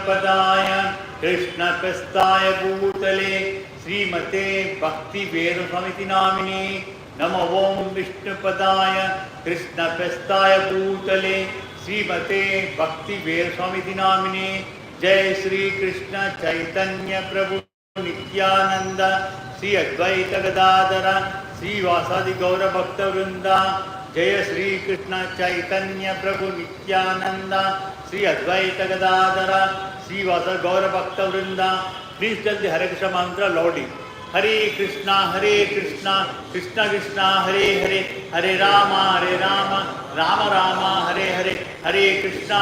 Pradaya Krishna Pestaya Bhutale Srimate Bhakti Veda Samiti Namini Namo Om Vishnu Padaya Krishna Pestaya Bhutale Srimate Bhakti Veda Samiti Namini Jai Sri Krishna Chaitanya Prabhu Nityananda Sri Advaita Gadadara Sri Vasadi Gaura Bhakta Vrinda Jai Sri Krishna Chaitanya Prabhu Nityananda Sri Advaita Gadadara Sri Vasadi Gaura Bhakta Vrinda. Please tell the Hare Krishna mantra loudly. Hare Krishna, Krishna Krishna, Hare Hare, Hare Rama, Rama Rama, Hare Hare, Hare Krishna,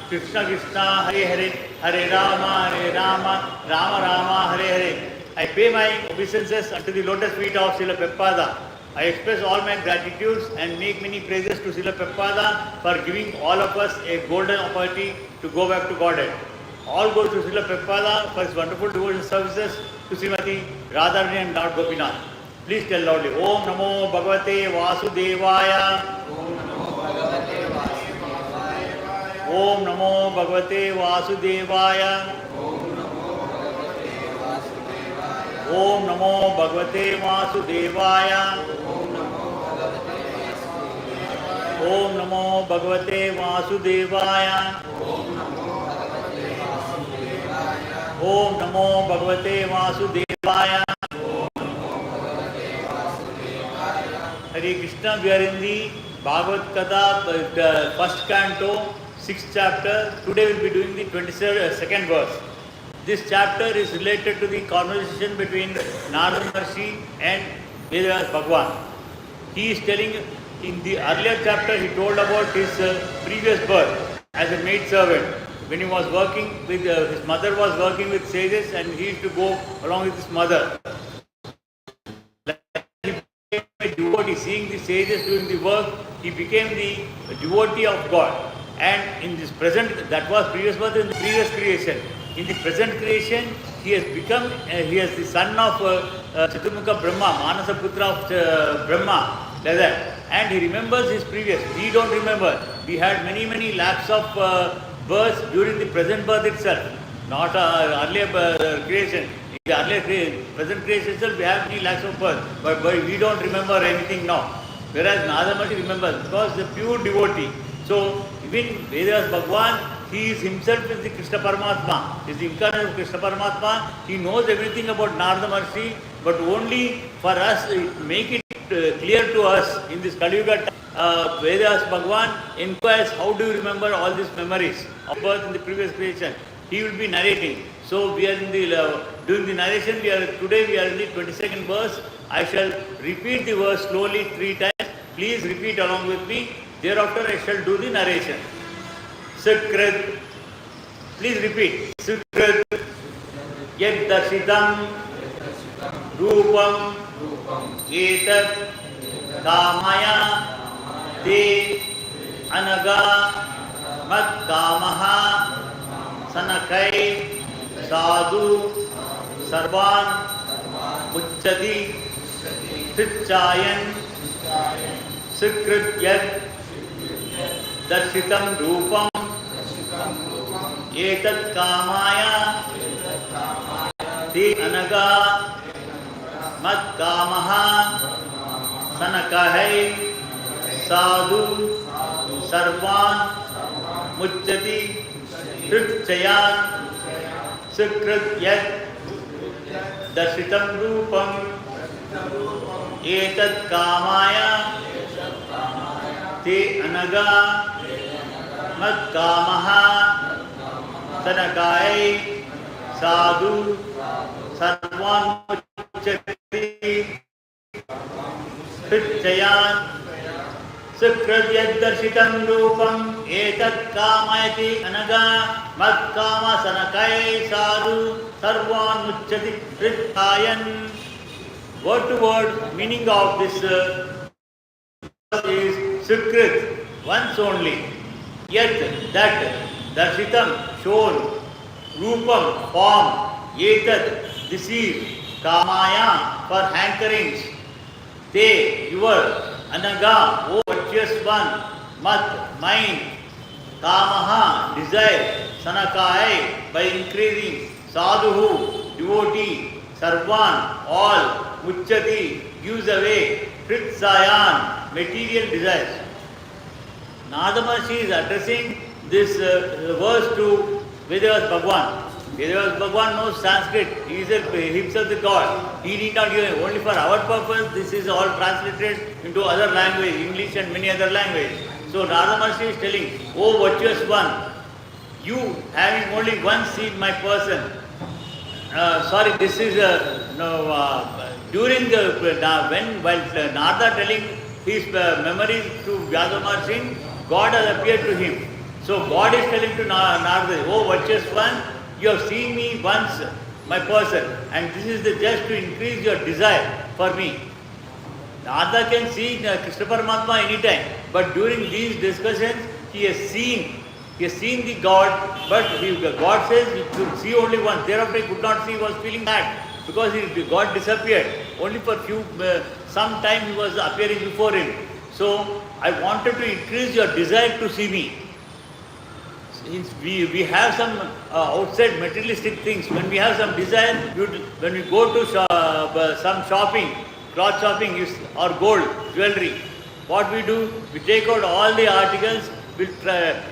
Krishna Krishna, Hare Hare, Hare Rama, Rama Rama, Hare Hare. I pay my obeisances unto the lotus feet of Srila Prabhupada. I express all my gratitudes and make many praises to Srila Prabhupada for giving all of us a golden opportunity to go back to Godhead. All goes to Srila Prabhupada for his wonderful devotional services to Srimati Radharani and Lord Gopinath. Please tell loudly. Om Namo Bhagavate Vasudevaya. Om Namo Bhagavate Vasudevaya. Om Namo Bhagavate Vasudevaya. Om Namo Bhagavate Vasudevaya. Om Namo Bhagavate Vasudevaya. Hare Krishna, we are in the Bhagavath Katha, first canto, 6th chapter. Today we will be doing the 22nd verse. This chapter is related to the conversation between Narada Maharshi and Vedas Bhagwan. He is telling, in the earlier chapter he told about his previous birth as a maid servant. When he was working with, his mother was working with sages and he used to go along with his mother. He became a devotee, seeing the sages doing the work, he became the devotee of God. And in this present, that was previous birth in the previous creation. In the present creation, he has become, he is the son of Chaturmukha Brahma, Manasa Putra of Brahma, like that. And he remembers his previous. We don't remember. We had many lakhs of births during the present birth itself, not earlier creation. In the earlier present creation itself, we have many lakhs of births, but we don't remember anything now. Whereas Narada Maharshi remembers because the pure devotee. So even Vedas Bhagwan, he is himself is the Krishna Paramatma, he is the incarnate of Krishna Paramatma. He knows everything about Narada Maharshi, but only for us, make it clear to us in this Kali Yuga. Vedas Bhagwan inquires, how do you remember all these memories of birth in the previous creation? He will be narrating. So we are in the doing the narration. Today we are in the 22nd verse. I shall repeat the verse slowly 3 times. Please repeat along with me. Thereafter I shall do the narration. Sukrit. Please repeat. Sukrit. Yad darshitam rupam etat kamaya te anaga mat kamaha sanakai sadhu sarvan muccati trichayan sukrit yad darshitam rupam etat kamaya te anaga mat kamaha sanakahai sadhu sarvan muccati trichayan sukrit yad darshitam rupam etat kamaya te anaga mat kamaha sanakahai sadhu sarvan muccati trichayan sukrit yad darshitam rupam etat kamayati anaga mat kama sanakai sadhu sarvan muccati trichayan. Word to word meaning of this is sukrit, once only, yet that darshitam, shown, rupam, form, etat, this is, kamaya, for hankerings, te, your, anaga, oh virtuous one, mat, mine, Kamaha, desire, Sanakai, by increasing, Sadhuhu, devotee, Sarvan, all, Muchati, gives away, Pritsayan, material desires. Narada Maharshi is addressing this verse to Vedavas Bhagwan. Vedavas Bhagwan knows Sanskrit. He is himself the God. He need not give only for our purpose. This is all translated into other language, English and many other languages. So Narada Maharshi is telling, "Oh virtuous one, you having only one seed, my person." This is during the while Narada telling his memories to Vyasa Maharshi, God has appeared to him. So God is telling to Narada, "Oh virtuous one, you have seen me once, my person, and this is the just to increase your desire for me." Narada can see Krishna Paramatma anytime, but during these discussions, he has seen the God, but God says he could see only once. Thereafter he could not see, he was feeling bad because God disappeared. Only for some time he was appearing before him. So I wanted to increase your desire to see me. We have some outside materialistic things. When we have some desire, when we go to some shopping, cloth shopping or gold, jewelry, what we do, we take out all the articles, we'll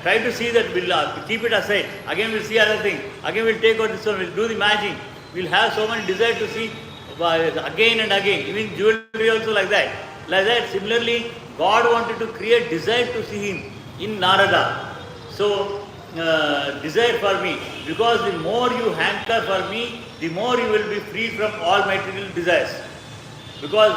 try to see that, we'll keep it aside. Again we'll see other thing. Again we'll take out this one, we'll do the matching. We'll have so many desire to see again and again. Even jewelry also like that. Like that, similarly, God wanted to create desire to see Him in Narada. So, desire for me, because the more you hanker for me, the more you will be free from all material desires. Because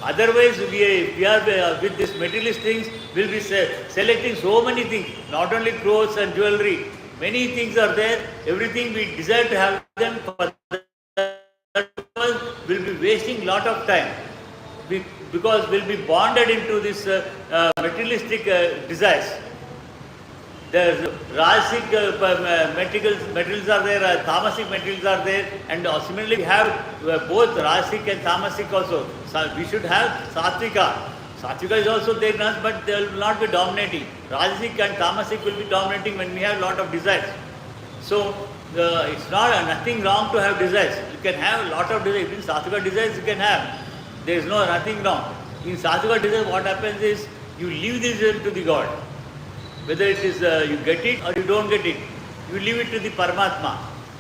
otherwise we are with these materialist things, we'll be selecting so many things, not only clothes and jewelry, many things are there, everything we desire to have them, for that we'll be wasting lot of time, because we'll be bonded into this materialistic desires. The Rajasic materials are there, Tamasic materials are there, and similarly we have both Rajasic and Tamasic also. So we should have Satvika. Satvika is also there in us, but they will not be dominating. Rajasic and Tamasic will be dominating when we have a lot of desires. So it's nothing wrong to have desires. You can have a lot of desires. Even Satvika desires you can have. There is nothing wrong. In Satvika desires, what happens is you leave this to the God. Whether it is you get it or you don't get it, you leave it to the Paramatma.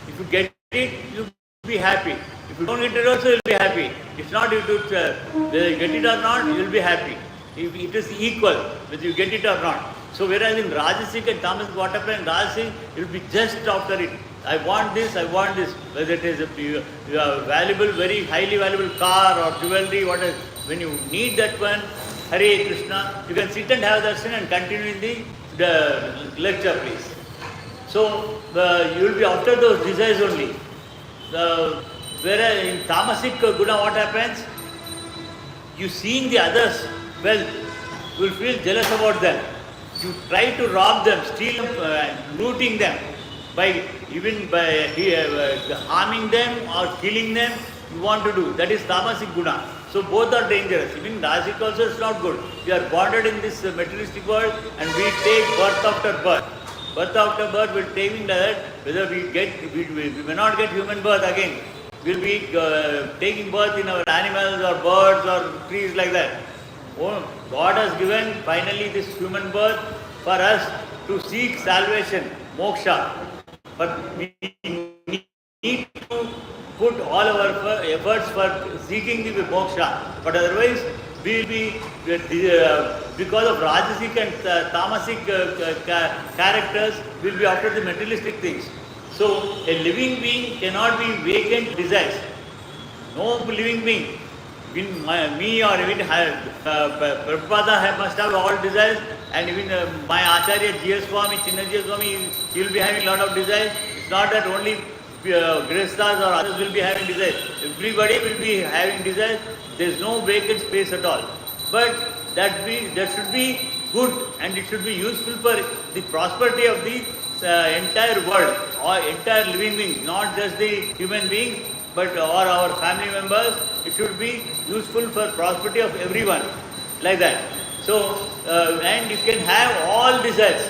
If you get it, you will be happy. If you don't get it also, you will be happy. It's not whether you get it or not, you will be happy. It is equal whether you get it or not. So whereas in Rajasic and Tamasic, what happens in Rajasic, it will be just after it. I want this, whether it is a valuable, very highly valuable car or jewelry, whatever. When you need that one, Hare Krishna, you can sit and have darshan and continue in the lecture, please. So you will be after those desires only. Whereas in Tamasic Guna, what happens? You seeing the others' wealth, you will feel jealous about them. You try to rob them, steal them, looting them, by harming them or killing them. You want to do that is Tamasic Guna. So both are dangerous. Even Rajasic also is not good. We are bonded in this materialistic world and we take birth after birth. Birth after birth will take that whether we may not get human birth again. We'll be taking birth in our animals or birds or trees like that. Oh, God has given finally this human birth for us to seek salvation, moksha. But we need to put all our efforts for seeking the moksha. But otherwise, we will be, because of Rajasic and Tamasic characters, we will be after the materialistic things. So, a living being cannot be vacant desires. No living being. Even me or even Prabhupada must have all desires, and even my Acharya G.S. Swami, Chinna G.S. Swami, he will be having a lot of desires. It's not that only Grihasthas or others will be having desires. Everybody will be having desires. There is no vacant space at all. But that should be good and it should be useful for the prosperity of the entire world or entire living being, not just the human being, but or our family members. It should be useful for prosperity of everyone, like that. So, and you can have all desires.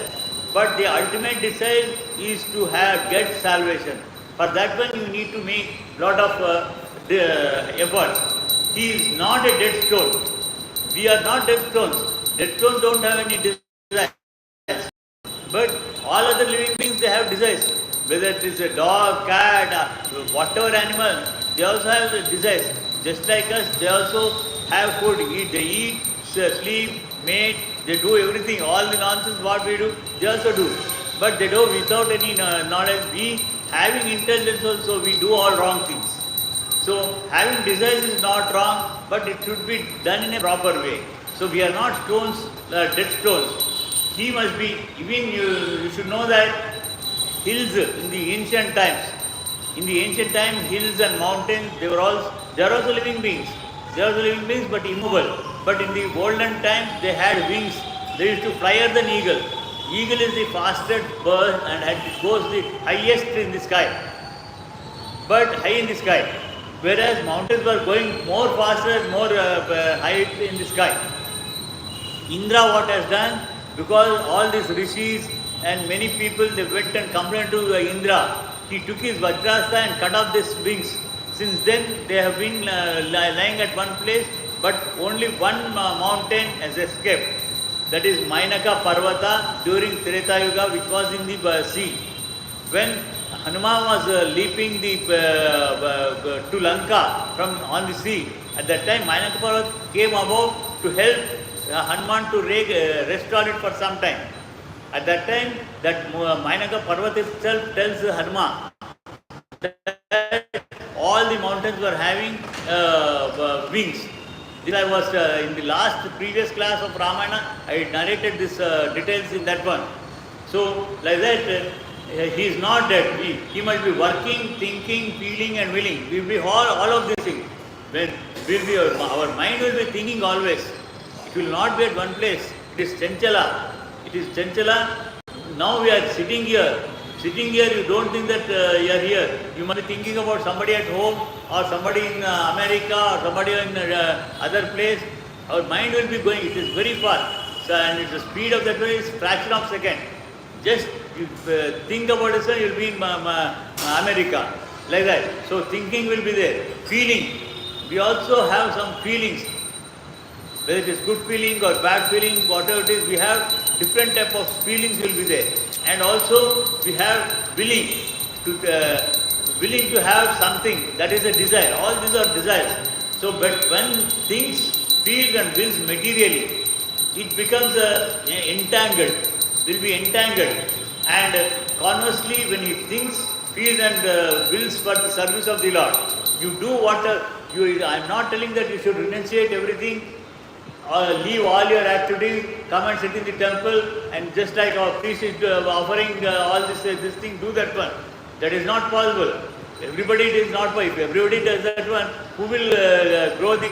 But the ultimate desire is to get salvation. For that one you need to make lot of effort. He is not a dead stone. We are not dead stones. Dead stones don't have any desires. But all other living beings, they have desires. Whether it is a dog, cat, whatever animal, they also have the desires. Just like us, they also have food. They eat, sleep, mate, they do everything. All the nonsense what we do, they also do. But they do without any knowledge. We, having intelligence also, we do all wrong things. So having desires is not wrong, but it should be done in a proper way. So we are not stones, dead stones. He must be, even you should know that hills in the ancient times, hills and mountains, they are also living beings. They are also living beings but immovable. But in the olden times, they had wings. They used to fly as an eagle. Eagle is the fastest bird and it goes the highest in the sky. But high in the sky. Whereas mountains were going more faster, more high in the sky. Indra what has done? Because all these rishis and many people, they went and complained to Indra. He took his Vajrastra and cut off these wings. Since then, they have been lying at one place, but only one mountain has escaped. That is Mainaka Parvata during Treta Yuga, which was in the sea. When Hanuman was leaping to Lanka from on the sea, at that time Mainaka Parvata came above to help Hanuman to restore it for some time. At that time, that Mainaka Parvata itself tells Hanuman that all the mountains were having wings. This I was in the previous class of Ramayana, I narrated this details in that one. So like that, he is not dead. He must be working, thinking, feeling and willing. We will be all of these things. When our mind will be thinking always. It will not be at one place. It is Chanchala. Now we are sitting here. You don't think that you are here. You must be thinking about somebody at home or somebody in America or somebody in other place. Our mind will be going. It is very fast. So, and the speed of that way is fraction of second. Just you think about it, you will be in America. Like that. So thinking will be there. Feeling. We also have some feelings. Whether it is good feeling or bad feeling, whatever it is, we have different type of feelings will be there. And also we have willing to have something, that is a desire. All these are desires. So but when things feels and wills materially, it becomes entangled, will be entangled. And conversely, when he thinks, feels and wills for the service of the Lord, you do what I am not telling that you should renunciate everything, leave all your activities, come and sit in the temple and just like our priest is offering all this thing, do that one. That is not possible. Everybody it is not possible. If everybody does that one, who will grow the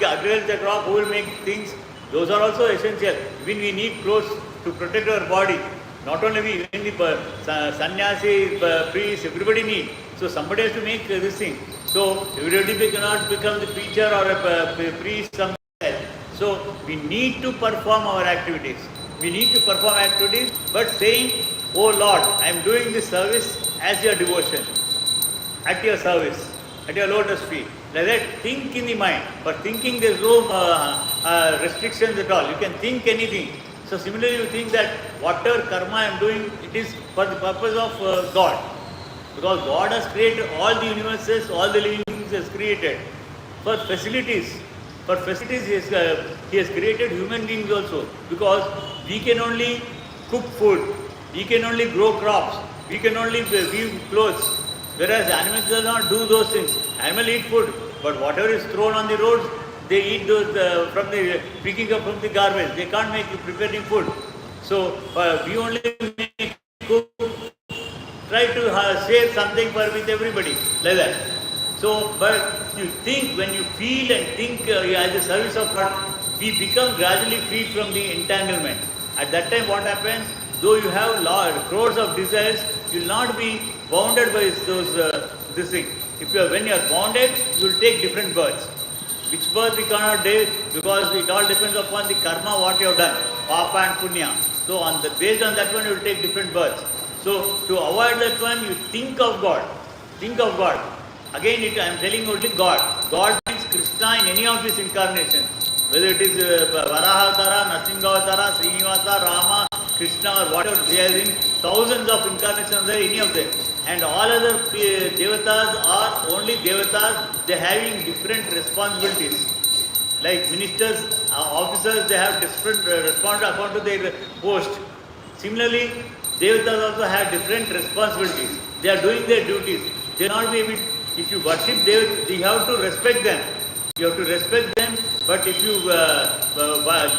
crop, who will make things, those are also essential. Even we need clothes to protect our body. Not only we, even the sannyasi, priests, everybody needs. So somebody has to make this thing. So everybody cannot become the preacher or a priest somewhere. So we need to perform our activities. But saying, oh Lord, I am doing this service as your devotion, at your service, at your lotus feet. Like that, think in the mind. For thinking there is no restrictions at all. You can think anything. So similarly, you think that whatever karma I am doing, it is for the purpose of God. Because God has created all the universes, all the living things has created. For facilities, he has created human beings also. Because we can only cook food, we can only grow crops, we can only weave clothes. Whereas animals do not do those things. Animals eat food, but whatever is thrown on the roads, they eat those picking up from the garbage. They can't make preparing food. So we only make cook, try to share something with everybody, like that. So, but you think, when you feel and think as a service of God, we become gradually freed from the entanglement. At that time, what happens? Though you have crores of desires, you will not be bounded by this thing. When you are bounded, you will take different births. Which birth we cannot take, because it all depends upon the karma what you have done, papa and punya. So based on that one, you will take different births. So to avoid that one, you think of God. Think of God. Again, I am telling you only God. God means Krishna in any of his incarnations. Whether it is Varaha Avtara, Nrsimha Avtara, Srinivasa, Rama, Krishna or whatever, there are in thousands of incarnations there, any of them. And all other devatas are only devatas, they are having different responsibilities. Like ministers, officers, they have different responsibilities according to their post. Similarly, devatas also have different responsibilities. They are doing their duties. They will not be able, if you worship devatas, you have to respect them. You have to respect them, but if you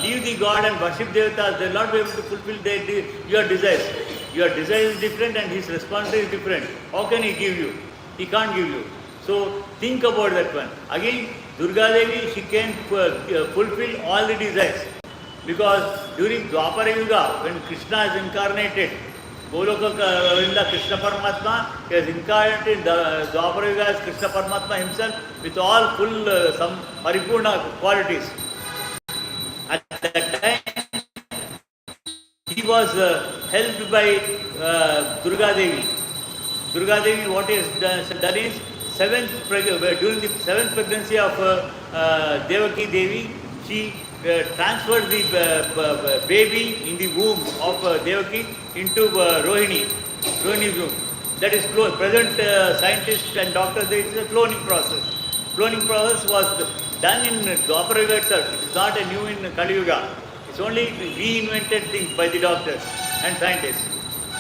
leave the God and worship devatas, they will not be able to fulfill your desires. Your desire is different and his responsibility is different. How can he give you? He can't give you. So think about that one. Again, Durga Devi, she can fulfill all the desires. Because during Dwapara Yuga, when Krishna is incarnated, Goloka Govinda Krishna Paramatma, he has incarnated Dwapara Yuga as Krishna Paramatma himself with all full some Paripurna qualities. At that time, he was helped by Durga Devi. Durga Devi, what he has done is, during the seventh pregnancy of Devaki Devi, she transferred the baby in the womb of Devaki into Rohini's womb. That is present scientists and doctors, there is a cloning process. Cloning process was done in Dwapara Yuga itself. It is not a new in Kali Yuga. It's only reinvented thing by the doctors and scientists.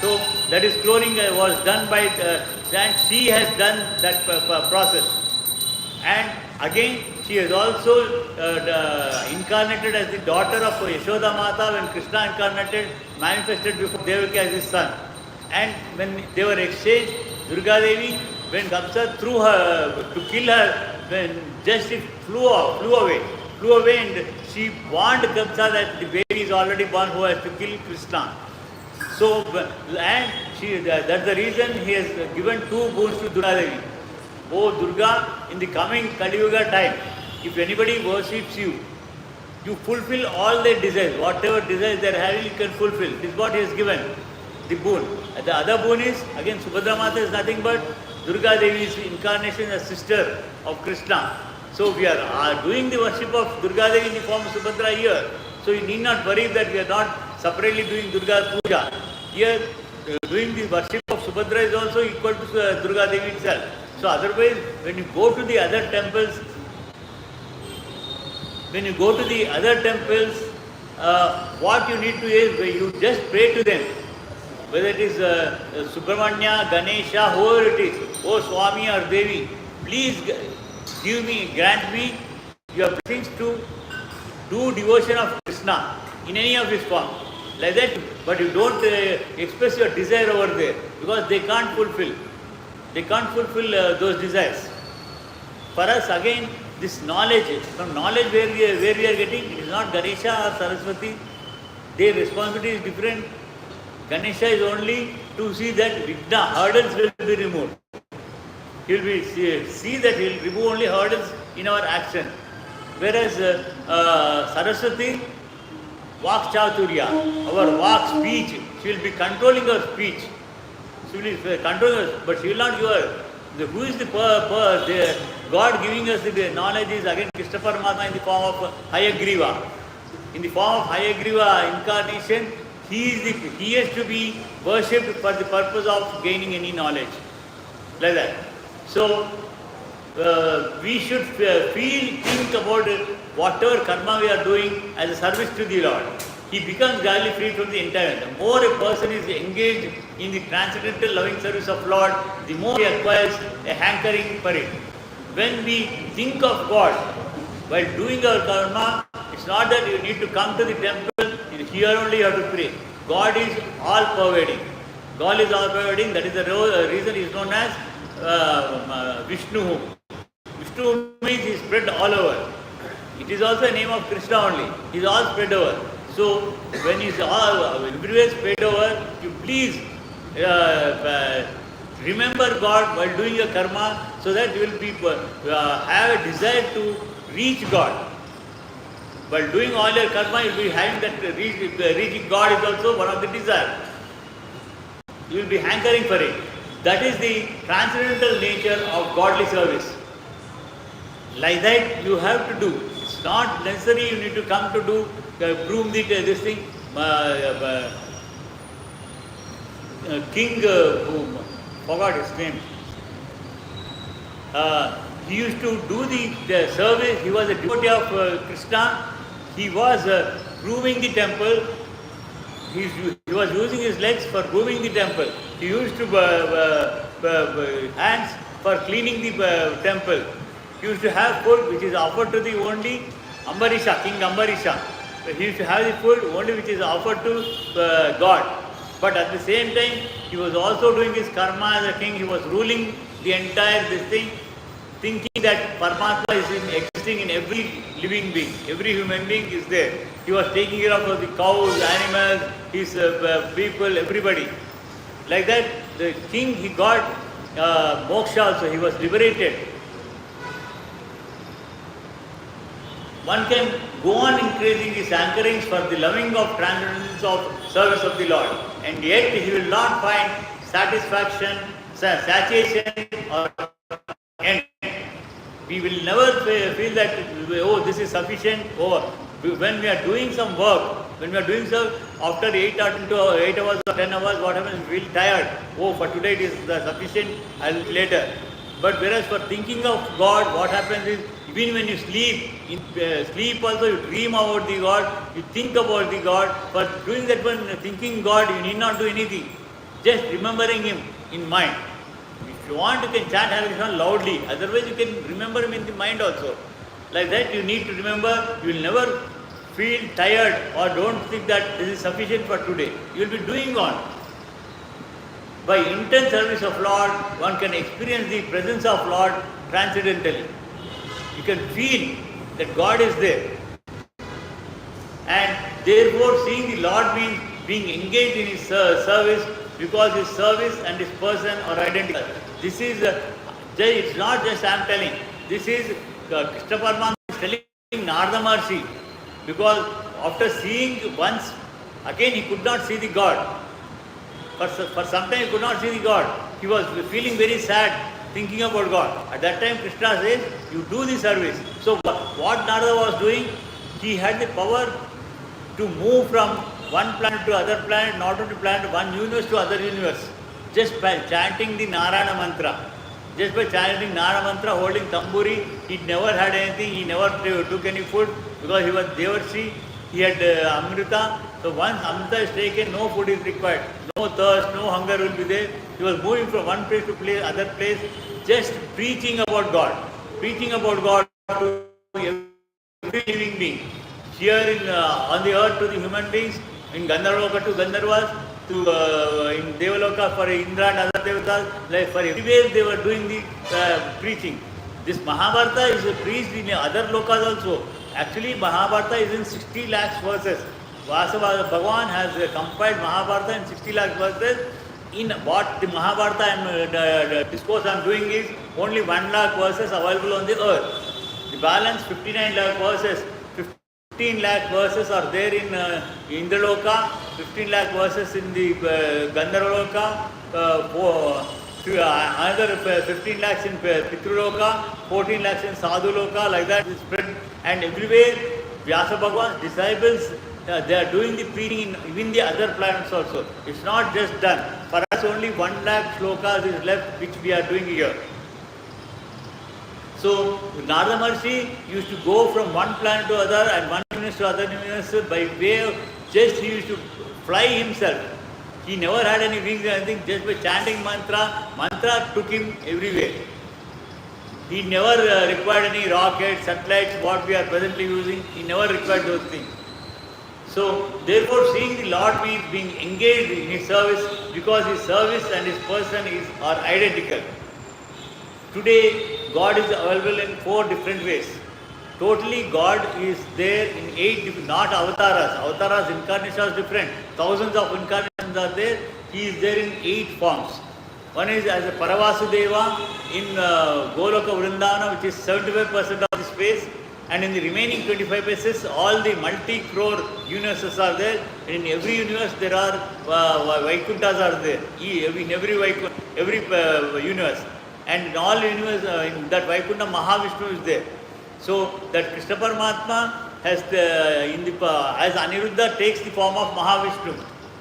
So that is cloning was done by, and she has done that process. And again, she has also incarnated as the daughter of Yashoda Mata when Krishna incarnated, manifested before Devaki as his son. And when they were exchanged, Durga Devi, when Kamsa threw her to kill her, when just it flew away and she warned Kamsa that the baby is already born who has to kill Krishna. So, and that's the reason he has given two boons to Durga Devi. Oh Durga, in the coming Kali Yuga time, if anybody worships you, you fulfill all their desires. Whatever desires they are having, you can fulfill. This is what he has given, the boon. And the other boon is, again, Subhadra Mata is nothing but Durga Devi's incarnation as sister of Krishna. So we are doing the worship of Durga Devi in the form of Subhadra here. So you need not worry that we are not separately doing Durga Puja. Here, doing the worship of Subhadra is also equal to Durga Devi itself. So otherwise, when you go to the other temples, what you need to is, you just pray to them. Whether it is Subramanya, Ganesha, whoever it is, oh Swami or Devi, please grant me your blessings to do devotion of Krishna in any of his form. Like that, but you don't express your desire over there because they can't fulfill. They can't fulfill those desires. For us, again, this knowledge, from knowledge where we are getting, it is not Ganesha or Saraswati. Their responsibility is different. Ganesha is only to see that Vigna, hurdles will be removed. He will see that he will remove only hurdles in our action. Whereas Saraswati, Vak Chaturya, our Vak speech, she will be controlling our speech. She will be controlling us, but she will not give her. Who is the God giving us the knowledge is again Krishna Paramatma in the form of Hayagriva. In the form of Hayagriva incarnation, he has to be worshipped for the purpose of gaining any knowledge. Like that. So, we should think about whatever karma we are doing as a service to the Lord. He becomes entirely free from the entire. The more a person is engaged in the transcendental loving service of Lord, the more he acquires a hankering for it. When we think of God while doing our karma, it's not that you need to come to the temple, here only you have to pray. God is all-pervading. God is all-pervading, that is the reason he is known as Vishnu. Vishnu means he is spread all over. It is also a name of Krishna only. He is all spread over. So, when he is all everywhere spread over, you please remember God while doing your karma so that you will be, have a desire to reach God. While doing all your karma, you will be having that reaching God is also one of the desire. You will be hankering for it. That is the transcendental nature of godly service. Like that you have to do. It's not necessary you need to come to do, prove this thing. King, who forgot his name, he used to do the service. He was a devotee of Krishna. He was grooming the temple. He was using his legs for grooming the temple. He used to hands for cleaning the temple. He used to have food which is offered to the only Ambarisha, King Ambarisha. He used to have the food only which is offered to God. But at the same time, he was also doing his karma as a king. He was ruling the entire this thing, thinking that Paramatma is existing in every living being. Every human being is there. He was taking care of the cows, animals, his people, everybody. Like that, the king, he got moksha also. He was liberated. One can go on increasing his anchorings for the loving of transcendence of service of the Lord, and yet he will not find satisfaction, satiation or end. We will never feel that, oh, this is sufficient. Oh, when we are doing some work, when we are doing so, after 8 hours or 10 hours, what happens? We feel tired. Oh, for today it is sufficient, I will later. But whereas for thinking of God, what happens is, even when you sleep, in sleep also you dream about the God, you think about the God. For doing that one, thinking God, you need not do anything. Just remembering Him in mind. If you want, you can chant Hare Krishna loudly. Otherwise, you can remember Him in the mind also. Like that, you need to remember. You will never feel tired or don't think that this is sufficient for today. You will be doing on. By intense service of Lord, one can experience the presence of Lord transcendentally. You can feel that God is there. And therefore, seeing the Lord means being engaged in His service, because His service and His person are identical. This is, it's not just I am telling. This is Krishna Paramatma is telling Narada Maharshi, because after seeing once, again he could not see the God. For some time he could not see the God. He was feeling very sad, thinking about God. At that time Krishna says, you do the service. So what Narada was doing, he had the power to move from one planet to other planet, not only planet, one universe to other universe, just by chanting the Narayana mantra. Just by chanting Narayana mantra, holding tamburi, he never had anything, he never took any food, because he was Devarshi, he had Amrita. So once Amrita is taken, no food is required, no thirst, no hunger will be there. He was moving from one place to other place, just preaching about God to every living being. Here on the earth to the human beings, in Gandharvaloka to Gandharvas, to in Devaloka for Indra and other devatas, like for everywhere they were doing the preaching. This Mahabharata is preached in other lokas also. Actually, Mahabharata is in 60 lakhs verses. Bhagavan has compiled Mahabharata in 60 lakhs verses. In what the Mahabharata discourse I am doing is only 1 lakh verses available on the earth. The balance 59 lakh verses. 15 lakh verses are there in Indraloka, 15 lakh verses in the Gandharvaloka, another 15 lakhs in Pitruloka, 14 lakhs in Sadhuloka, like that is spread. And everywhere, Vyasa Bhagavan's disciples, they are doing the preaching in even the other planets also. It's not just done. For us only 1 lakh shlokas is left, which we are doing here. So, Narada Maharshi used to go from one planet to other and one universe to other universe by way of just he used to fly himself. He never had any wings or anything, just by chanting mantra took him everywhere. He never required any rockets, satellites, what we are presently using, he never required those things. So, therefore, seeing the Lord means being engaged in His service, because His service and His person are identical. Today, God is available in 4 different ways. Totally, God is there in 8, not avatars. Avatars, incarnations are different. Thousands of incarnations are there. He is there in 8 forms. One is as a Paravasudeva in Goloka Vrindavana, which is 75% of the space. And in the remaining 25 places, all the multi-crore universes are there. And in every universe, there are Vaikunthas are there. In every universe. And in all universe, in that Vaikuntha, Mahavishnu is there. So that Krishna Paramatma has as Aniruddha takes the form of Mahavishnu.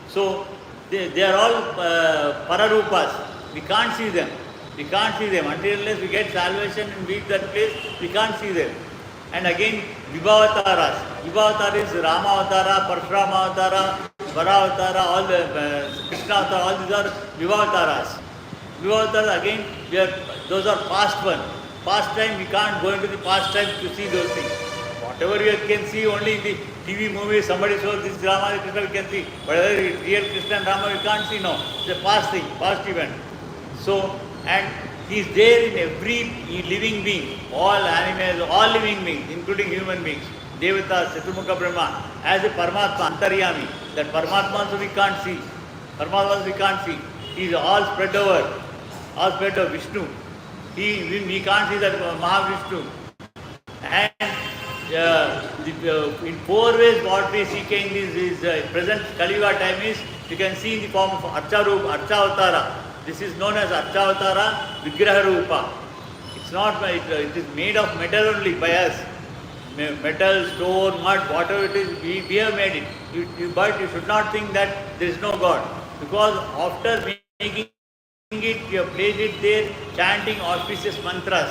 So they are all Pararupas. We can't see them. We can't see them. Until unless we get salvation and reach that place, we can't see them. And again, Vibhavataras. Vibhavatar is Rama Avatara, Parshurama Avatara, Vara Avatara, all the Krishna Avatara, all these are Vibhavataras. Vibhavataras again, those are past one. Past time, we can't go into the past time to see those things. Whatever you can see only in the TV movie, somebody shows this Rama and Krishna, we can see. But whether it's real Krishna and Rama, we can't see, no. It's a past thing, past event. So, and he is there in every living being, all animals, all living beings, including human beings. Devatas, Chaturmukha Brahma, as a Paramatma, Antaryami. That Paramatma also we can't see. Paramatma also we can't see. He is all spread over Vishnu. We can't see that Mahavishnu. And in 4 ways what we see in this present Kali Yuga time is, you can see in the form of Archa Avatara. This is known as Archa Avatara Vigraha Rupa. It's not, it is made of metal only by us. Metal, stone, mud, whatever it is, we have made it. But you should not think that there is no God. Because after making it, you have placed it there, chanting auspicious mantras.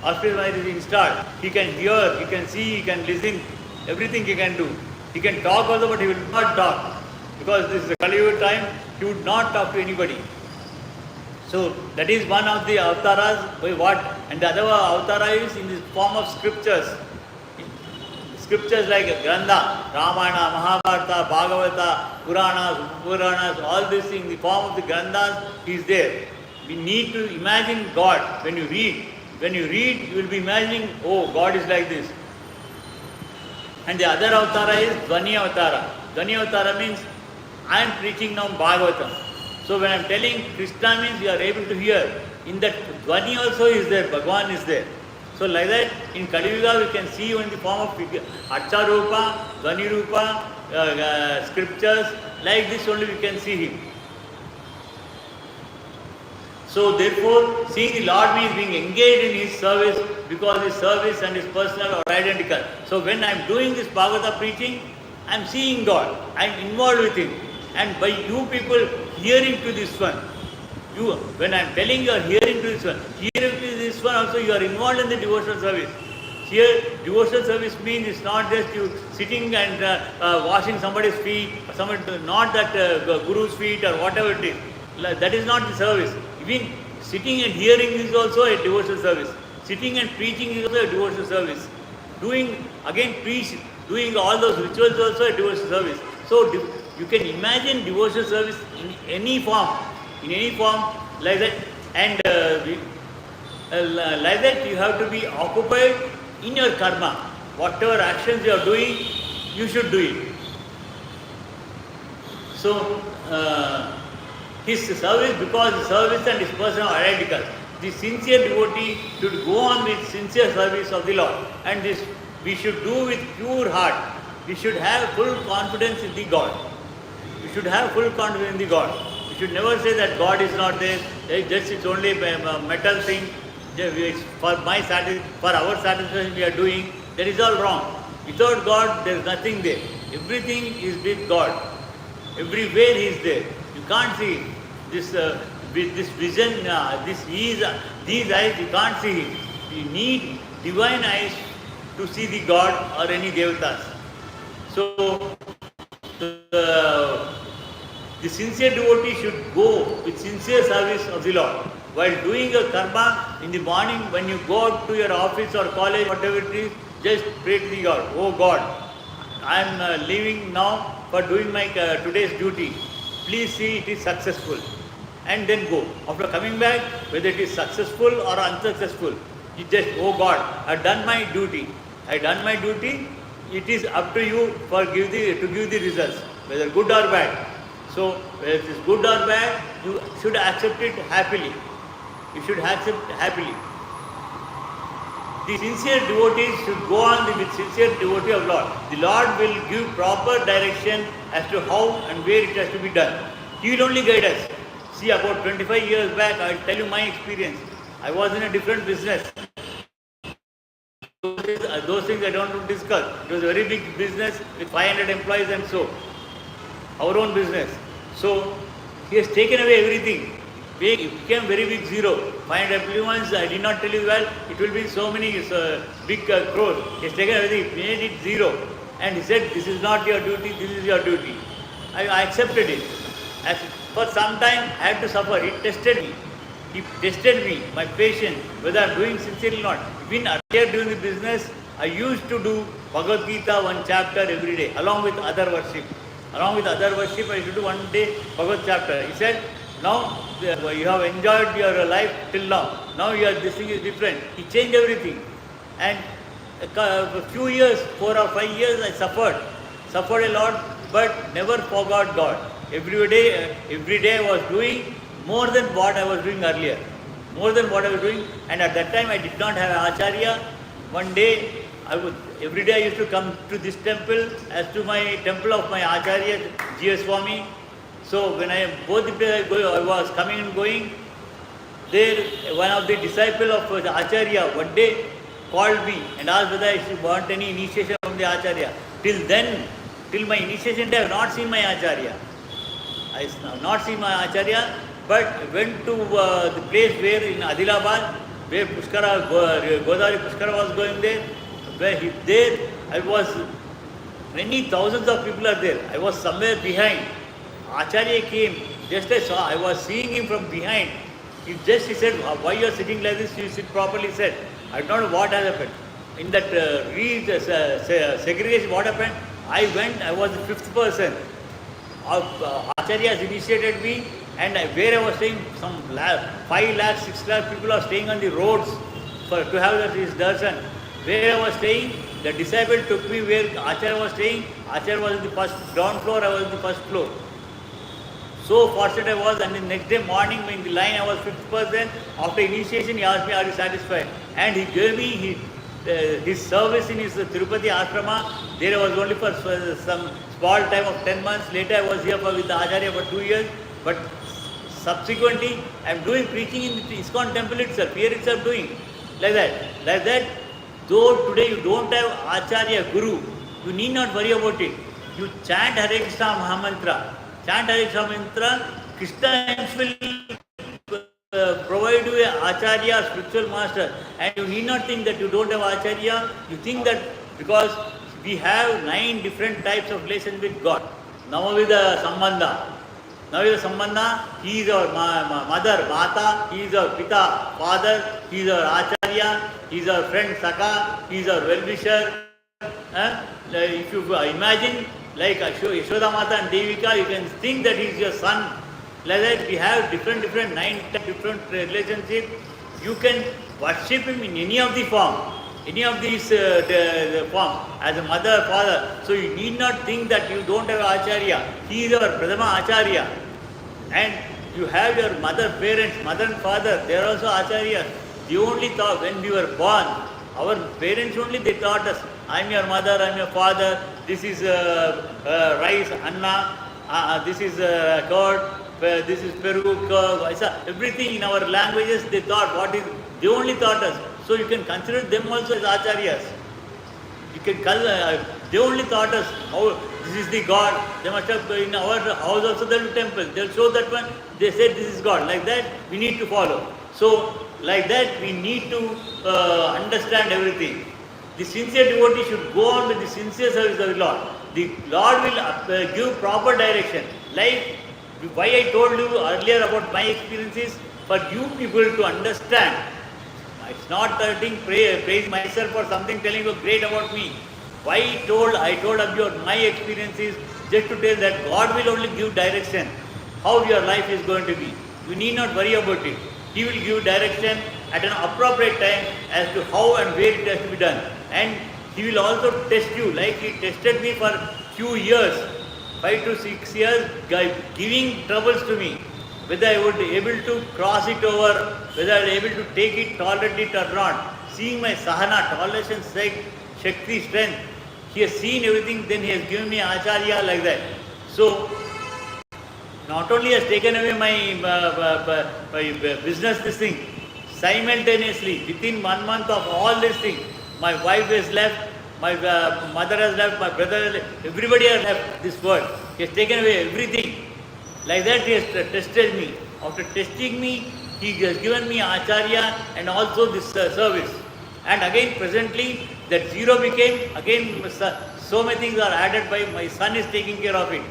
Auspicious mantra is installed. He can hear, he can see, he can listen, everything he can do. He can talk also, but he will not talk. Because this is the Kali Yuga time, he would not talk to anybody. So that is one of the avatars. What? And the other avatara is in the form of scriptures. Scriptures like Grantha, Ramayana, Mahabharata, Bhagavata, Puranas, all this in the form of the Granthas is there. We need to imagine God when you read. When you read, you will be imagining, oh, God is like this. And the other avatara is Dvani avatara. Dvani avatara means I am preaching now Bhagavatam. So when I am telling Krishna means you are able to hear. In that Dvani also is there, Bhagavan is there. So like that, in Kali Yuga we can see in the form of Archa Rupa, Dvani Rupa, scriptures, like this only we can see him. So therefore, seeing the Lord means being engaged in his service, because his service and his personal are identical. So when I am doing this Bhagavata preaching, I am seeing God, I am involved with him. And by you people hearing to this one, when I am telling you are hearing to this one, hearing to this one also you are involved in the devotional service. Here, devotional service means it's not just you sitting and washing somebody's feet, not that guru's feet or whatever it is. That is not the service. Even sitting and hearing is also a devotional service. Sitting and preaching is also a devotional service. Doing all those rituals is also a devotional service. So you can imagine devotional service in any form like that. And like that you have to be occupied in your karma. Whatever actions you are doing, you should do it. So his service, because his service and his person are identical. The sincere devotee should go on with sincere service of the Lord. And this we should do with pure heart. We should have full confidence in the God. We should have full confidence in the God. We should never say that God is not there. It's only a metal thing. For our satisfaction we are doing. That is all wrong. Without God, there is nothing there. Everything is with God. Everywhere He is there. You can't see this vision. These eyes you can't see Him. You need divine eyes to see the God or any devatas. So the sincere devotee should go with sincere service of the Lord. While doing your karma in the morning, when you go out to your office or college, whatever it is, just pray to the God. Oh God, I am leaving now for doing my today's duty. Please see it is successful. And then go. After coming back, whether it is successful or unsuccessful, you just, oh God, I have done my duty. I have done my duty. It is up to you to give the results, whether good or bad. So, whether it is good or bad, you should accept it happily. You should accept happily. The sincere devotees should go on with sincere devotee of Lord. The Lord will give proper direction as to how and where it has to be done. He will only guide us. See, about 25 years back, I will tell you my experience. I was in a different business. Those things I don't want to discuss. It was a very big business with 500 employees and so. Our own business. So, he has taken away everything. It became very big zero. 500 employees, I did not tell you well, it will be so many big crores. He has taken everything, made it zero. And he said, this is not your duty, this is your duty. I accepted it. For some time, I had to suffer. It tested me. He tested me, my patience, whether I am doing sincerely or not. Even earlier during the business, I used to do Bhagavath Katha one chapter every day, along with other worship. Along with other worship, I used to do one day Bhagavath chapter. He said, now you have enjoyed your life till now. Now this thing is different. He changed everything. And a few years, 4 or 5 years, I suffered a lot, but never forgot God. Every day I was doing more than what I was doing earlier. And at that time I did not have Acharya. One day, every day I used to come to this temple as to my temple of my Acharya, G.S. Swami. So when both the places I was coming and going, there one of the disciples of the Acharya one day called me and asked whether I should want any initiation from the Acharya. Till my initiation day, I have not seen my Acharya. I have not seen my Acharya, but went to the place where in Adilabad, where Godavari Pushkara was going there, there I was, many thousands of people are there. I was somewhere behind. Acharya came, just I saw, I was seeing him from behind. He said, why you are sitting like this? You sit properly. He said, I don't know what has happened. In that segregation, what happened? I went, I was the fifth person. Acharya has initiated me, and where I was staying, some 5 lakh, 6 lakh people are staying on the roads to have his darshan. Where I was staying, the disciple took me where Acharya was staying. Acharya was in the first ground floor, I was in the first floor. So fortunate I was, and the next day morning in the line I was fifth person. After initiation, he asked me, are you satisfied? And he gave me his service in his Tirupati ashrama. There I was only for some small time of 10 months. Later I was here with the Acharya for 2 years. But subsequently, I am doing preaching in the ISKCON temple itself, here itself doing. Like that, though today you don't have Acharya, Guru, you need not worry about it. You chant Hare Krishna Mahamantra. Chant Hare Krishna Mantra, Krishna will provide you an Acharya, spiritual master. And you need not think that you don't have Acharya. You think that because we have 9 different types of relations with God. Namavida Sambandha. He is our mother, Mata, he is our Pita, father, he is our Acharya, he is our friend Saka, he is our well-wisher. If you imagine, like Yashoda Mata and Devika, you can think that he is your son. Like that, we have different 9 different relationships. You can worship him in any of the form, any of these forms, as a mother, father. So you need not think that you don't have Acharya. He is our Pradama Acharya. And you have your mother, parents, mother and father, they are also Acharyas. They only thought, when we were born, our parents only, they taught us, I am your mother, I am your father, this is rice, anna, this is curd, this is peru, everything in our languages they taught, they only taught us. So you can consider them also as Acharyas. You can they only taught us how this is the God. They must have, in our house also there will be temple. They will show that one, they said this is God. Like that, we need to follow. So, like that, we need to understand everything. The sincere devotee should go on with the sincere service of the Lord. The Lord will give proper direction. Like why I told you earlier about my experiences, for you people to understand. It's not praising myself for something, telling you great about me. Why I told about my experiences, just to tell that God will only give direction, how your life is going to be. You need not worry about it. He will give direction at an appropriate time as to how and where it has to be done. And He will also test you, like He tested me for few years, 5 to 6 years, giving troubles to me. Whether I would be able to cross it over, whether I would be able to take it, tolerate it or not. seeing my sahana, tolerance, shakti, strength, he has seen everything, then he has given me acharya like that. So, not only has taken away my business this thing, simultaneously, within 1 month of all this thing, my wife has left, my mother has left, my brother has left, everybody has left this world. He has taken away everything. Like that he has tested me. After testing me, he has given me acharya and also this service. And again presently that zero became, again so many things are added by my son is taking care of it.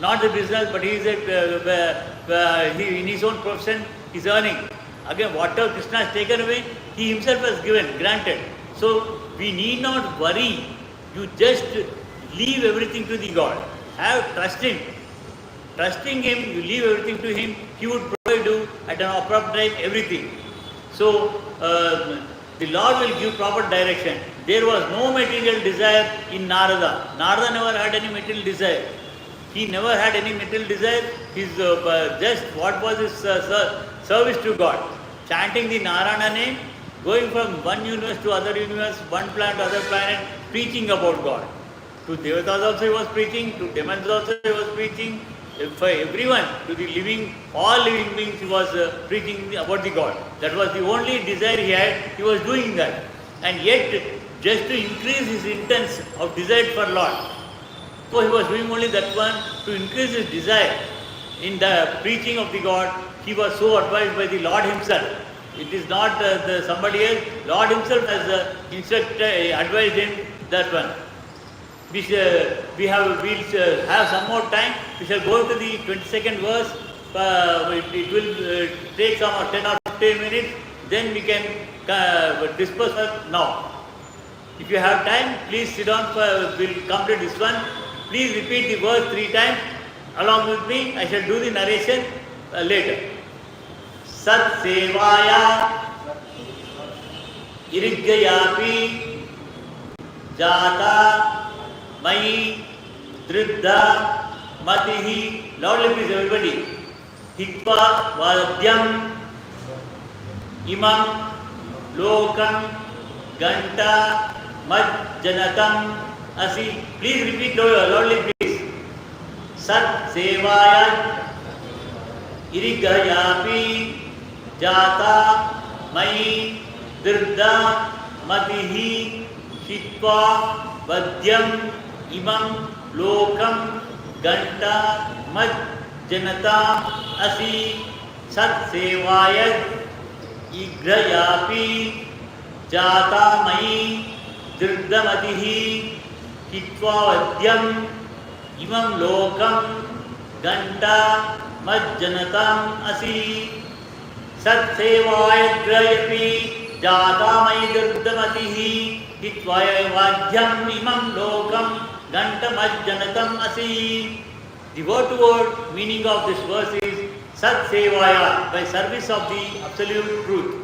Not the business, but he is in his own profession, he is earning. Again, whatever Krishna has taken away, he himself has given, granted. So, we need not worry. You just leave everything to the God. Have trust Him. Trusting Him, you leave everything to Him, He would provide you at an appropriate time everything. So, the Lord will give proper direction. There was no material desire in Narada. Narada never had any material desire. He never had any material desire. His just what was his service to God? Chanting the Narayana name, going from one universe to other universe, one planet to other planet, preaching about God. To Devatas also he was preaching, to demons also he was preaching, for everyone, to the living, all living beings he was preaching about the God. That was the only desire he had, he was doing that. And yet, just to increase his intents of desire for Lord. So he was doing only that one to increase his desire in the preaching of the God. He was so advised by the Lord himself. It is not somebody else. Lord himself has advised him that one. We'll have some more time. We shall go to the 22nd verse. It will take some 10 or 15 minutes. Then we can disperse now. If you have time, please sit down. We'll complete this one. Please repeat the verse 3 times along with me. I shall do the narration later. Sat Sevaya Irigyayapi Jata Mai Driddha Matihi. Loudly please everybody. Hitva Vadyam Imam Lokam Ganta Majjanatam Asi. Please repeat loudly please. Sat Sevaya Irigyayapi Jata Mai Driddha Matihi Hitva Vadyam Imam Lokam Ganta Majjanata Asi. Sat Sevaya Irigyayapi Jata Mai Driddha Matihi Hitva Vadyam Imam Lokam Ganta Majjanatam Asi. Sat Sevaya Irigyayapi Jata Mai Driddha Matihi Hitva Vadyam Imam Lokam Ganta Majjanatam Asi. The word-to-word meaning of this verse is Sat Sevaya, by service of the absolute truth.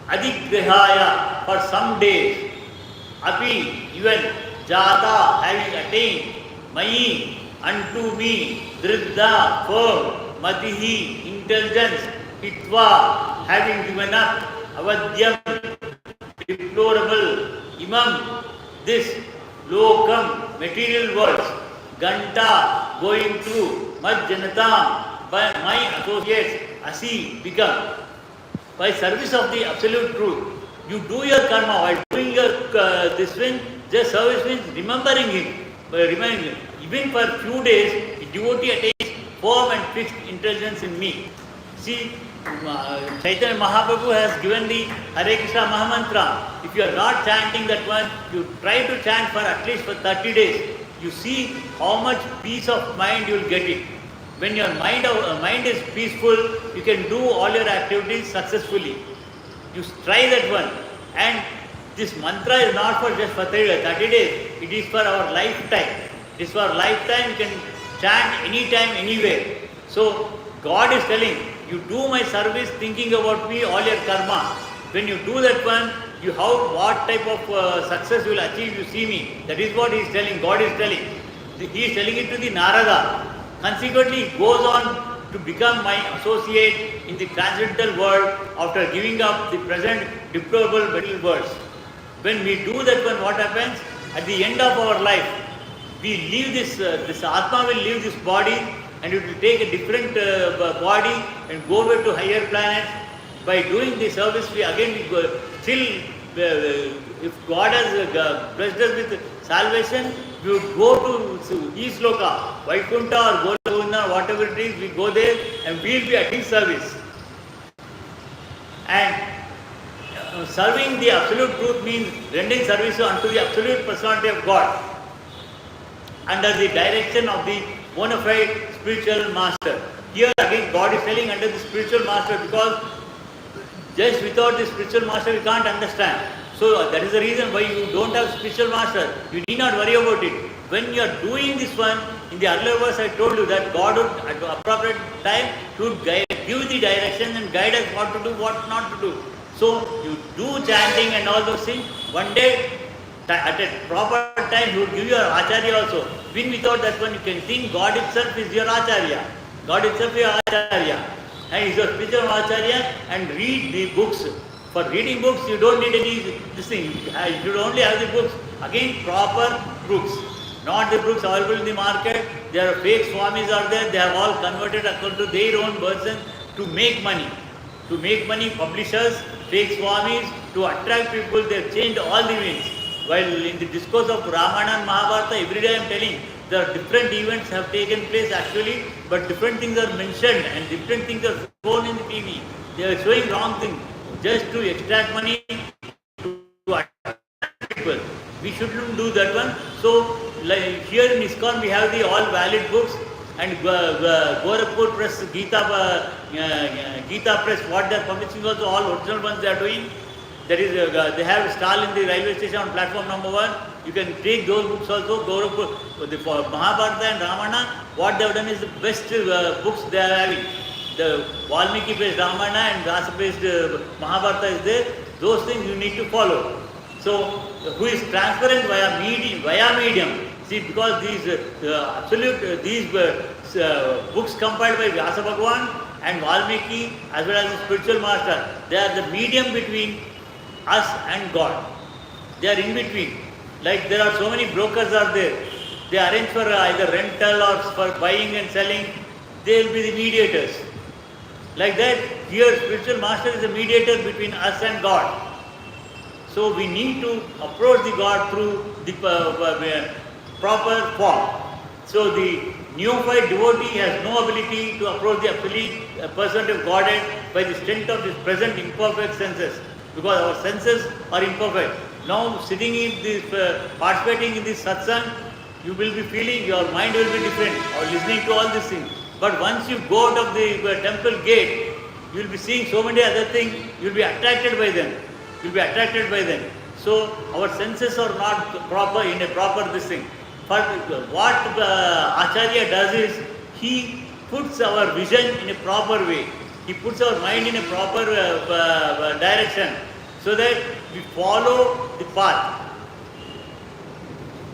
Adigrihaya, for some days. Api, even. Jata, having attained. Mai, unto me. Driddha, firm. Matihi, intelligence. Hitva, having given up. Avadyam, deplorable. Imam, this. Lokam, material worlds. Ganta, going through. Majjanatam, by my associates. Asi, become. By service of the absolute truth. You do your karma while doing your this thing. Just service means remembering him. By remembering him. Even for few days, the devotee attains firm and fixed intelligence in me. See, Chaitanya Mahaprabhu has given the Hare Krishna Mahamantra. If you are not chanting that one, you try to chant for at least for 30 days. You see how much peace of mind you will get it. When your mind is peaceful, you can do all your activities successfully. You try that one. And this mantra is not for just for 30 days. It is for our lifetime. It is for lifetime. You can chant anytime, anywhere. So God is telling, you do my service thinking about me, all your karma. When you do that one, what type of success you will achieve, you see me. That is what he is telling, God is telling. He is telling it to the Narada. Consequently, he goes on to become my associate in the transcendental world after giving up the present deplorable material worlds. When we do that one, what happens? At the end of our life, we leave this Atma will leave this body and it will take a different body and go back to higher planets. By doing the service, we go, still, if God has blessed us with salvation, we would go to East Loka, Vaikuntha or Golovina, whatever it is, we go there and we will be at His service. And serving the absolute truth means rendering service unto the absolute personality of God under the direction of the bona fide spiritual master. Here again God is telling under the spiritual master, because just without the spiritual master we can't understand. So that is the reason why you don't have spiritual master. You need not worry about it. When you are doing this one, in the earlier verse I told you that God would at the appropriate time should give the direction and guide us what to do, what not to do. So you do chanting and all those things. One day at a proper time He would give you an Acharya also. Even without that one you can think God itself is your Acharya. God itself is your Acharya. And He is your spiritual Acharya, and read the books. For reading books you don't need any this thing. You should only have the books. Again proper books. Not the books available in the market. There are fake Swamis are there. They have all converted according to their own version to make money. To make money, publishers, fake Swamis, to attract people, they have changed all the means. While in the discourse of Ramayana and Mahabharata, every day I am telling, there are different events have taken place actually, but different things are mentioned and different things are shown in the TV. They are showing wrong things just to extract money, to attract people. We shouldn't do that one. So, like here in ISKCON we have the all valid books, and Gorakhpur Press, Gita Press, what they are publishing also, all original ones they are doing. That is, they have a stall in the railway station on platform number 1. You can take those books also. Gorakhpur, for Mahabharata and Ramayana, what they have done is the best books they are having. The Valmiki based Ramayana and Vyasa based Mahabharata is there. Those things you need to follow. So, who is transparent via medium. See, because these books compiled by Vyasa Bhagwan and Valmiki as well as the spiritual master, they are the medium between us and God. They are in between. Like there are so many brokers are there. They arrange for either rental or for buying and selling. They will be the mediators. Like that, here spiritual master is a mediator between us and God. So we need to approach the God through the proper form. So the neophyte devotee has no ability to approach the absolute person of Godhead by the strength of his present imperfect senses, because our senses are imperfect. Now sitting in this, participating in this satsang, you will be feeling, your mind will be different, or listening to all these things. But once you go out of the temple gate, you will be seeing so many other things, you will be attracted by them. You will be attracted by them. So our senses are not proper in a proper this thing. But what Acharya does is, he puts our vision in a proper way. He puts our mind in a proper direction, so that we follow the path.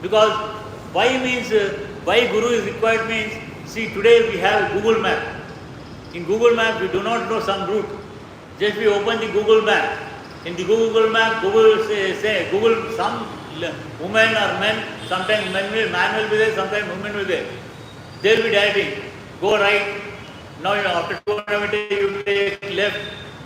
Because why means, why Guru is required means, see today we have Google Map. In Google Map we do not know some route. Just we open the Google Map. In the Google Map, Google will say Google, some women or men, sometimes man will be there, sometimes women will be there. They will be directing, go right. Now after 200 meters you take left,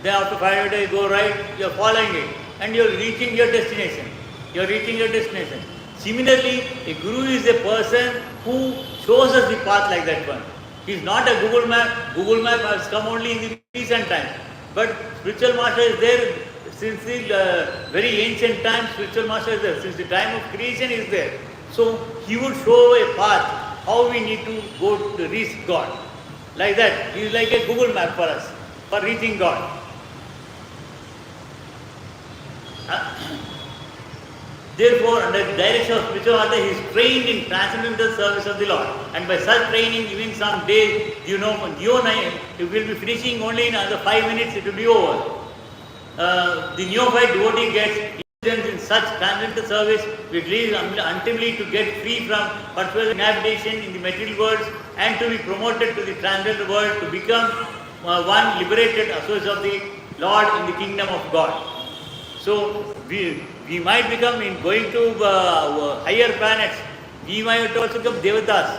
then after 500 meters you go right, you are following it and you are reaching your destination. You are reaching your destination. Similarly, a Guru is a person who shows us the path like that one. He is not a Google Map. Google Map has come only in the recent times. But spiritual master is there since the very ancient times. Spiritual master is there. Since the time of creation is there. So he would show a path, how we need to go to reach God. Like that. He is like a Google Map for us, for reaching God. Therefore, under the direction of spiritual master, he is trained in transcendental service of the Lord. And by such training, even some days, it will be finishing only in another 5 minutes, it will be over. The neophyte devotee gets in such transcendental service, we live ultimately to get free from perpetual inhabitation in the material worlds and to be promoted to the transcendental world to become one liberated associate of the Lord in the kingdom of God. So we might become, in going to higher planets, we might also become devatas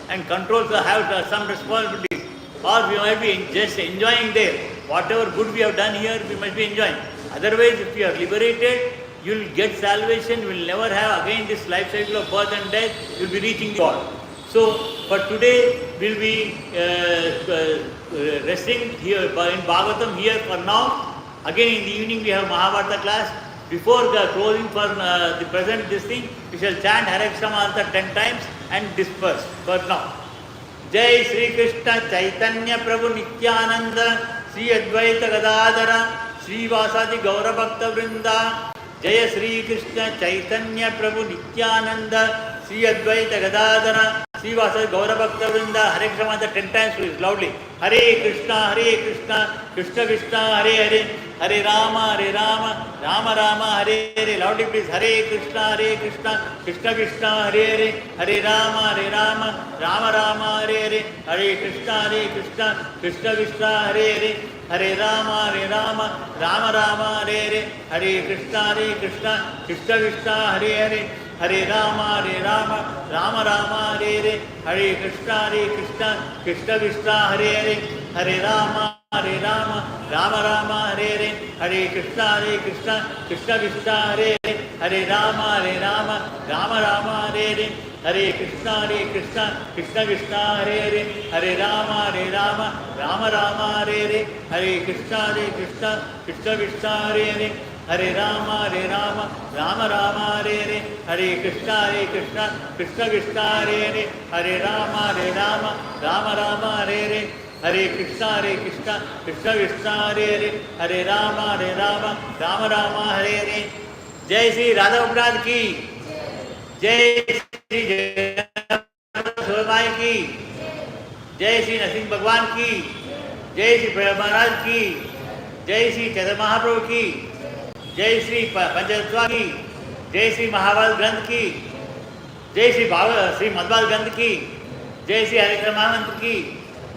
and control, have some responsibilities, or we might be just enjoying there. Whatever good we have done here, we must be enjoying. Otherwise, if you are liberated, you will get salvation, you will never have again this life cycle of birth and death, you will be reaching God. So, for today, we will be resting here in Bhagavatam here for now. Again in the evening we have Mahabharata class. Before the closing for the present this thing, we shall chant Hare Krishna mantra 10 times and disperse for now. Jai Sri Krishna Chaitanya Prabhu Nityananda Sri Advaita Gadadara Sri Vasadi Gaura Bhakta Vrinda. Jai Sri Krishna Chaitanya Prabhu Nityananda Sri Advaita Gadadara Sri Vasadi Gaura Bhakta Vrinda. Hare Krishna mantra 10 times please loudly. Hare Krishna Krishna Krishna Hare Hare Hare Rama Rama Rama Hare Hare. Loudly please. Hare Krishna Krishna Krishna Hare Hare Hare Rama Rama Hare Hare Hare Krishna Krishna Krishna Hare Hare Hare Rama Rama Hare Hare Hare Krishna Krishna Krishna Hare Hare Hare Rama Rama Hare Hare Hare Krishna Krishna Krishna Hare Hare Hare Rama Rama Hare Hare Hare Krishna Krishna Krishna Hare Hare Hare Rama Rama Hare Hare Hare Krishna Krishna Krishna Hare Hare Hare Rama Rama Hare Hare Hare Krishna Krishna Krishna Hare Hare Hare Rama Rama Hare Hare Hare Krishna Krishna Krishna Hare Hare Hare Rama Hare Hare Hare Krishna Krishna Krishna Hare Hare Hare Rama Hare Hare. Jai Sri Radha Prabhupada ki, Jai Sri Jagannath ki, Jai Sri Narasimha Bhagwan ki, Jai Sri Prabhupada Maharaj ki, Jai Sri Chaitanya Mahaprabhu ki, Jai Sri Panchatattva ki, Jai Sri Mahabharata Granth ki, Jai Sri Madhbal Granth ki, Jai Sri Hare Krishna Mahamantra ki,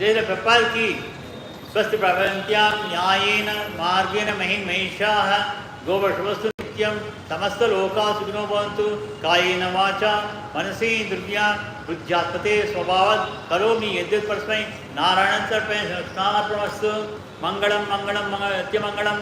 Jai Sri Prabhupada ki. Swasti Pravantyam Nyayena Margena Mahin Mahishaha Govashvastu Nityam Samasta Loka Sugno Bhavantu Kayena Vacha Manasi Druvyam Buddhyatpate Swabhavat Karomi Yadyat Parasmai Narayan Sarpay Snana Pramastu Mangalam Nitya Mangalam